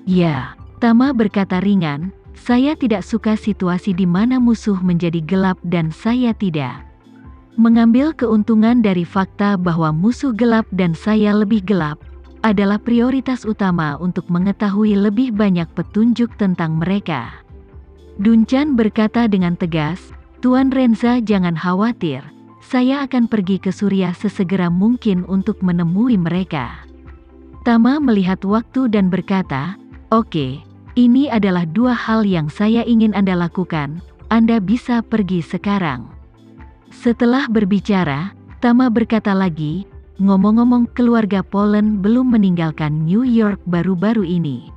Ya, Tama berkata ringan, saya tidak suka situasi di mana musuh menjadi gelap dan saya tidak mengambil keuntungan dari fakta bahwa musuh gelap dan saya lebih gelap, adalah prioritas utama untuk mengetahui lebih banyak petunjuk tentang mereka. Duncan berkata dengan tegas, Tuan Renza jangan khawatir, saya akan pergi ke Surya sesegera mungkin untuk menemui mereka. Tama melihat waktu dan berkata, oke, ini adalah dua hal yang saya ingin Anda lakukan, Anda bisa pergi sekarang. Setelah berbicara, Tama berkata lagi, ngomong-ngomong keluarga Polen belum meninggalkan New York baru-baru ini.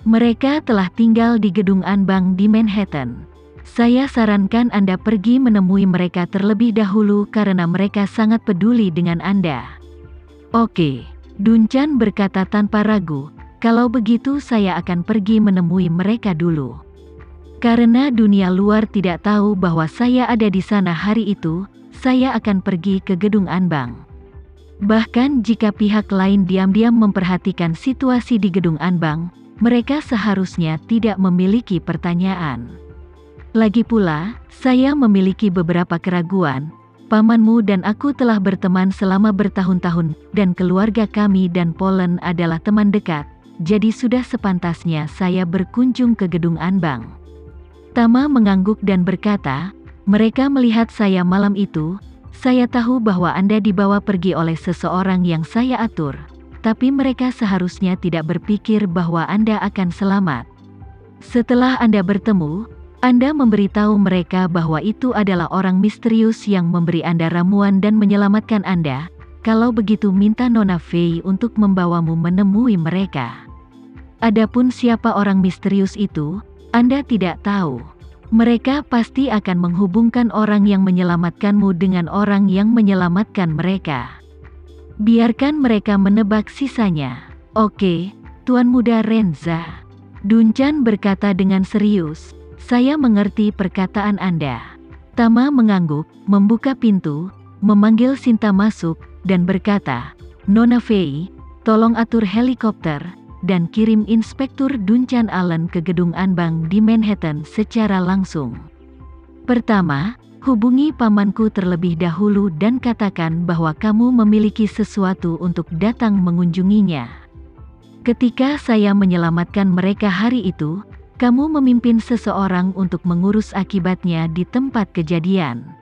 Mereka telah tinggal di gedung Anbang di Manhattan. Saya sarankan Anda pergi menemui mereka terlebih dahulu karena mereka sangat peduli dengan Anda. Oke, Duncan berkata tanpa ragu, kalau begitu saya akan pergi menemui mereka dulu. Karena dunia luar tidak tahu bahwa saya ada di sana hari itu, saya akan pergi ke gedung Anbang. Bahkan jika pihak lain diam-diam memperhatikan situasi di gedung Anbang, mereka seharusnya tidak memiliki pertanyaan. Lagi pula, saya memiliki beberapa keraguan. Pamanmu dan aku telah berteman selama bertahun-tahun, dan keluarga kami dan Polen adalah teman dekat, jadi sudah sepantasnya saya berkunjung ke gedung Anbang. Tama mengangguk dan berkata, mereka melihat saya malam itu, saya tahu bahwa Anda dibawa pergi oleh seseorang yang saya atur, tapi mereka seharusnya tidak berpikir bahwa Anda akan selamat. Setelah Anda bertemu, Anda memberitahu mereka bahwa itu adalah orang misterius yang memberi Anda ramuan dan menyelamatkan Anda, kalau begitu minta Nona Fei untuk membawamu menemui mereka. Adapun siapa orang misterius itu, Anda tidak tahu. Mereka pasti akan menghubungkan orang yang menyelamatkanmu dengan orang yang menyelamatkan mereka. Biarkan mereka menebak sisanya. Oke, Tuan Muda Renza. Duncan berkata dengan serius, saya mengerti perkataan Anda. Tama mengangguk, membuka pintu, memanggil Sinta masuk, dan berkata, Nona Fei, tolong atur helikopter, dan kirim Inspektur Duncan Allen ke gedung Anbang di Manhattan secara langsung. Pertama, hubungi pamanku terlebih dahulu dan katakan bahwa kamu memiliki sesuatu untuk datang mengunjunginya. Ketika saya menyelamatkan mereka hari itu, kamu memimpin seseorang untuk mengurus akibatnya di tempat kejadian.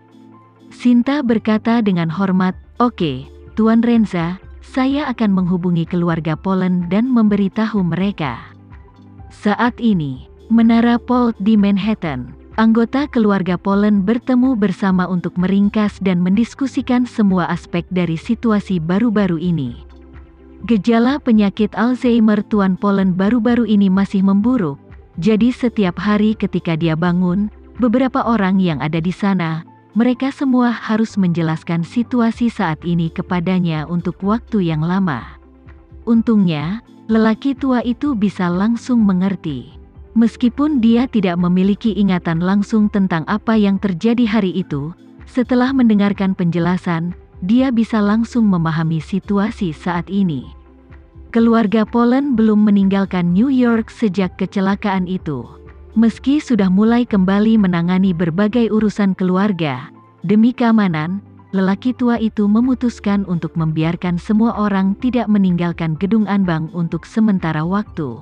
Sinta berkata dengan hormat, oke, Tuan Renza, saya akan menghubungi keluarga Polen dan memberitahu mereka. Saat ini, Menara Polt di Manhattan, anggota keluarga Polen bertemu bersama untuk meringkas dan mendiskusikan semua aspek dari situasi baru-baru ini. Gejala penyakit Alzheimer Tuan Polen baru-baru ini masih memburuk, jadi setiap hari ketika dia bangun, beberapa orang yang ada di sana, mereka semua harus menjelaskan situasi saat ini kepadanya untuk waktu yang lama. Untungnya, lelaki tua itu bisa langsung mengerti. Meskipun dia tidak memiliki ingatan langsung tentang apa yang terjadi hari itu, setelah mendengarkan penjelasan, dia bisa langsung memahami situasi saat ini. Keluarga Polen belum meninggalkan New York sejak kecelakaan itu. Meski sudah mulai kembali menangani berbagai urusan keluarga, demi keamanan, lelaki tua itu memutuskan untuk membiarkan semua orang tidak meninggalkan gedung Anbang untuk sementara waktu.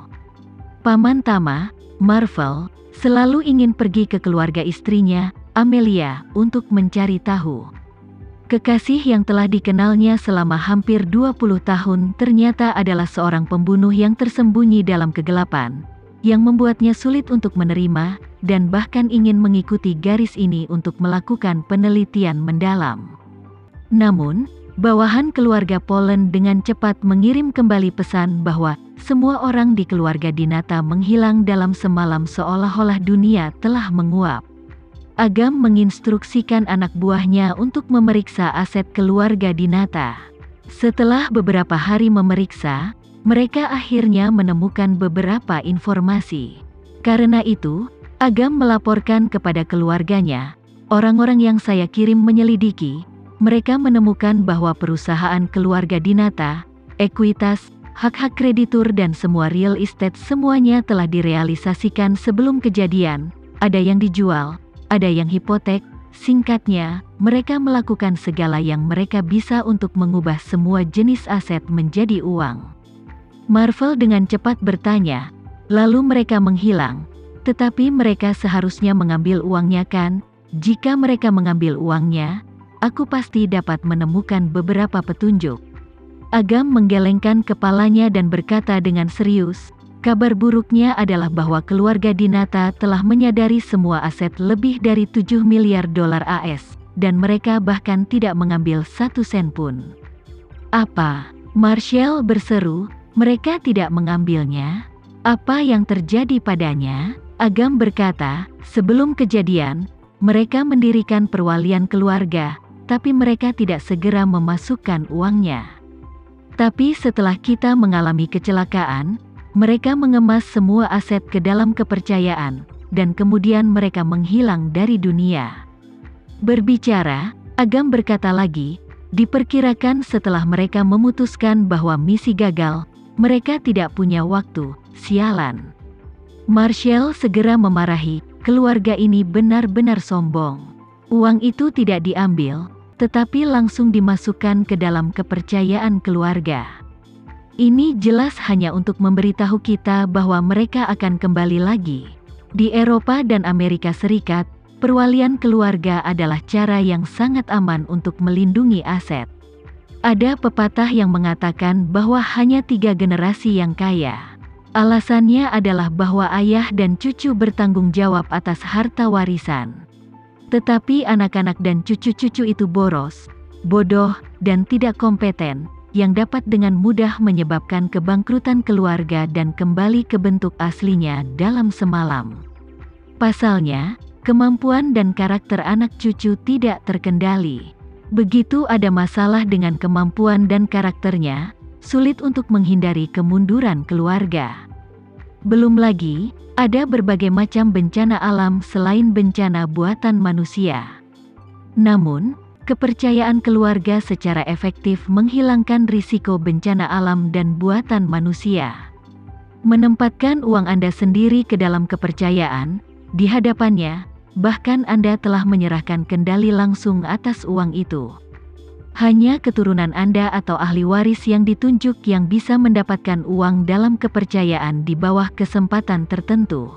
Paman Tama, Marvel, selalu ingin pergi ke keluarga istrinya, Amelia, untuk mencari tahu. Kekasih yang telah dikenalnya selama hampir 20 tahun ternyata adalah seorang pembunuh yang tersembunyi dalam kegelapan, yang membuatnya sulit untuk menerima, dan bahkan ingin mengikuti garis ini untuk melakukan penelitian mendalam. Namun, bawahan keluarga Polen dengan cepat mengirim kembali pesan bahwa semua orang di keluarga Dinata menghilang dalam semalam seolah-olah dunia telah menguap. Agam menginstruksikan anak buahnya untuk memeriksa aset keluarga Dinata. Setelah beberapa hari memeriksa, mereka akhirnya menemukan beberapa informasi. Karena itu, Agam melaporkan kepada keluarganya, orang-orang yang saya kirim menyelidiki, mereka menemukan bahwa perusahaan keluarga Dinata, Equitas, hak-hak kreditur dan semua real estate semuanya telah direalisasikan sebelum kejadian, ada yang dijual, ada yang hipotek, singkatnya, mereka melakukan segala yang mereka bisa untuk mengubah semua jenis aset menjadi uang. Marvel dengan cepat bertanya, lalu mereka menghilang, tetapi mereka seharusnya mengambil uangnya kan? Jika mereka mengambil uangnya, aku pasti dapat menemukan beberapa petunjuk. Agam menggelengkan kepalanya dan berkata dengan serius, kabar buruknya adalah bahwa keluarga Dinata telah menyadari semua aset lebih dari 7 miliar dolar AS, dan mereka bahkan tidak mengambil 1 sen pun. Apa? Marshall berseru, mereka tidak mengambilnya? Apa yang terjadi padanya? Agam berkata, sebelum kejadian, mereka mendirikan perwalian keluarga, tapi mereka tidak segera memasukkan uangnya. Tapi setelah kita mengalami kecelakaan, mereka mengemas semua aset ke dalam kepercayaan, dan kemudian mereka menghilang dari dunia. Berbicara, Agam berkata lagi, diperkirakan setelah mereka memutuskan bahwa misi gagal, mereka tidak punya waktu, sialan. Marshall segera memarahi, keluarga ini benar-benar sombong. Uang itu tidak diambil, tetapi langsung dimasukkan ke dalam kepercayaan keluarga. Ini jelas hanya untuk memberitahu kita bahwa mereka akan kembali lagi. Di Eropa dan Amerika Serikat, perwalian keluarga adalah cara yang sangat aman untuk melindungi aset. Ada pepatah yang mengatakan bahwa hanya 3 generasi yang kaya. Alasannya adalah bahwa ayah dan cucu bertanggung jawab atas harta warisan. Tetapi anak-anak dan cucu-cucu itu boros, bodoh, dan tidak kompeten, yang dapat dengan mudah menyebabkan kebangkrutan keluarga dan kembali ke bentuk aslinya dalam semalam. Pasalnya, kemampuan dan karakter anak cucu tidak terkendali. Begitu ada masalah dengan kemampuan dan karakternya, sulit untuk menghindari kemunduran keluarga. Belum lagi, ada berbagai macam bencana alam selain bencana buatan manusia. Namun, kepercayaan keluarga secara efektif menghilangkan risiko bencana alam dan buatan manusia. Menempatkan uang Anda sendiri ke dalam kepercayaan, di hadapannya, bahkan Anda telah menyerahkan kendali langsung atas uang itu. Hanya keturunan Anda atau ahli waris yang ditunjuk yang bisa mendapatkan uang dalam kepercayaan di bawah kesempatan tertentu.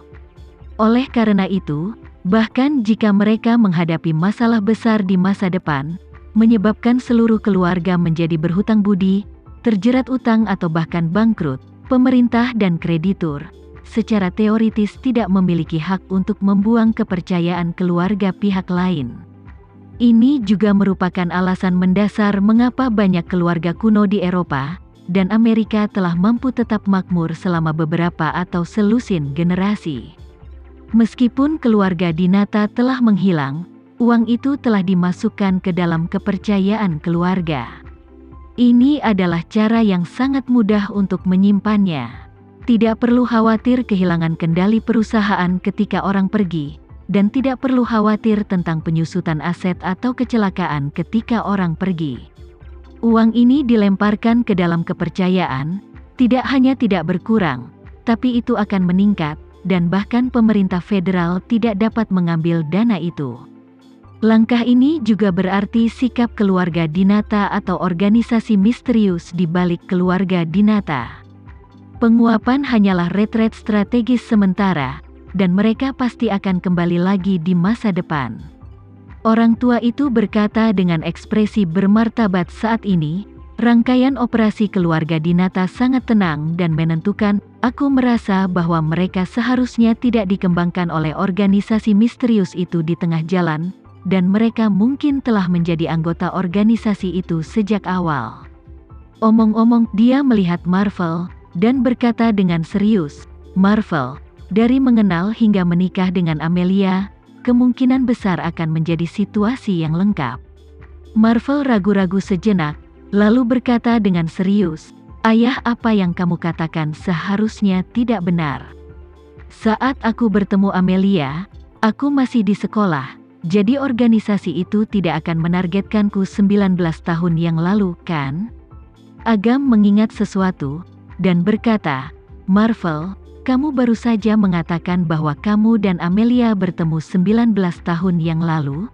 Oleh karena itu, bahkan jika mereka menghadapi masalah besar di masa depan, menyebabkan seluruh keluarga menjadi berhutang budi, terjerat utang atau bahkan bangkrut, pemerintah dan kreditur, secara teoritis tidak memiliki hak untuk membuang kepercayaan keluarga pihak lain. Ini juga merupakan alasan mendasar mengapa banyak keluarga kuno di Eropa dan Amerika telah mampu tetap makmur selama beberapa atau selusin generasi. Meskipun keluarga Dinata telah menghilang, uang itu telah dimasukkan ke dalam kepercayaan keluarga. Ini adalah cara yang sangat mudah untuk menyimpannya. Tidak perlu khawatir kehilangan kendali perusahaan ketika orang pergi, dan tidak perlu khawatir tentang penyusutan aset atau kecelakaan ketika orang pergi. Uang ini dilemparkan ke dalam kepercayaan, tidak hanya tidak berkurang, tapi itu akan meningkat, dan bahkan pemerintah federal tidak dapat mengambil dana itu. Langkah ini juga berarti sikap keluarga Dinata atau organisasi misterius di balik keluarga Dinata. Penguapan hanyalah retret strategis sementara, dan mereka pasti akan kembali lagi di masa depan. Orang tua itu berkata dengan ekspresi bermartabat saat ini, rangkaian operasi keluarga Dinata sangat tenang dan menentukan. Aku merasa bahwa mereka seharusnya tidak dikembangkan oleh organisasi misterius itu di tengah jalan, dan mereka mungkin telah menjadi anggota organisasi itu sejak awal. Omong-omong, dia melihat Marvel, dan berkata dengan serius, Marvel, dari mengenal hingga menikah dengan Amelia, kemungkinan besar akan menjadi situasi yang lengkap. Marvel ragu-ragu sejenak, lalu berkata dengan serius, Ayah, apa yang kamu katakan seharusnya tidak benar. Saat aku bertemu Amelia, aku masih di sekolah, jadi organisasi itu tidak akan menargetkanku 19 tahun yang lalu, kan? Agam mengingat sesuatu, dan berkata, "Marvel, kamu baru saja mengatakan bahwa kamu dan Amelia bertemu 19 tahun yang lalu?"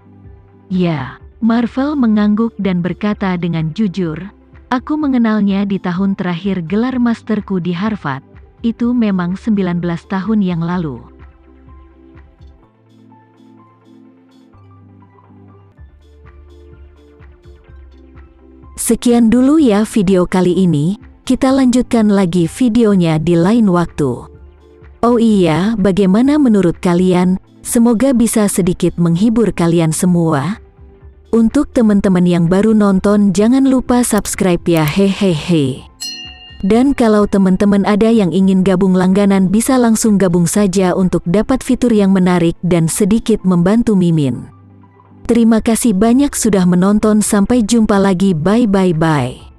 "Ya." Marvel mengangguk dan berkata dengan jujur, "Aku mengenalnya di tahun terakhir gelar masterku di Harvard. Itu memang 19 tahun yang lalu." Sekian dulu ya video kali ini, kita lanjutkan lagi videonya di lain waktu. Oh iya, bagaimana menurut kalian? Semoga bisa sedikit menghibur kalian semua. Untuk teman-teman yang baru nonton, jangan lupa subscribe ya, hehehe. Dan kalau teman-teman ada yang ingin gabung langganan, bisa langsung gabung saja untuk dapat fitur yang menarik dan sedikit membantu Mimin. Terima kasih banyak sudah menonton, sampai jumpa lagi, bye bye bye.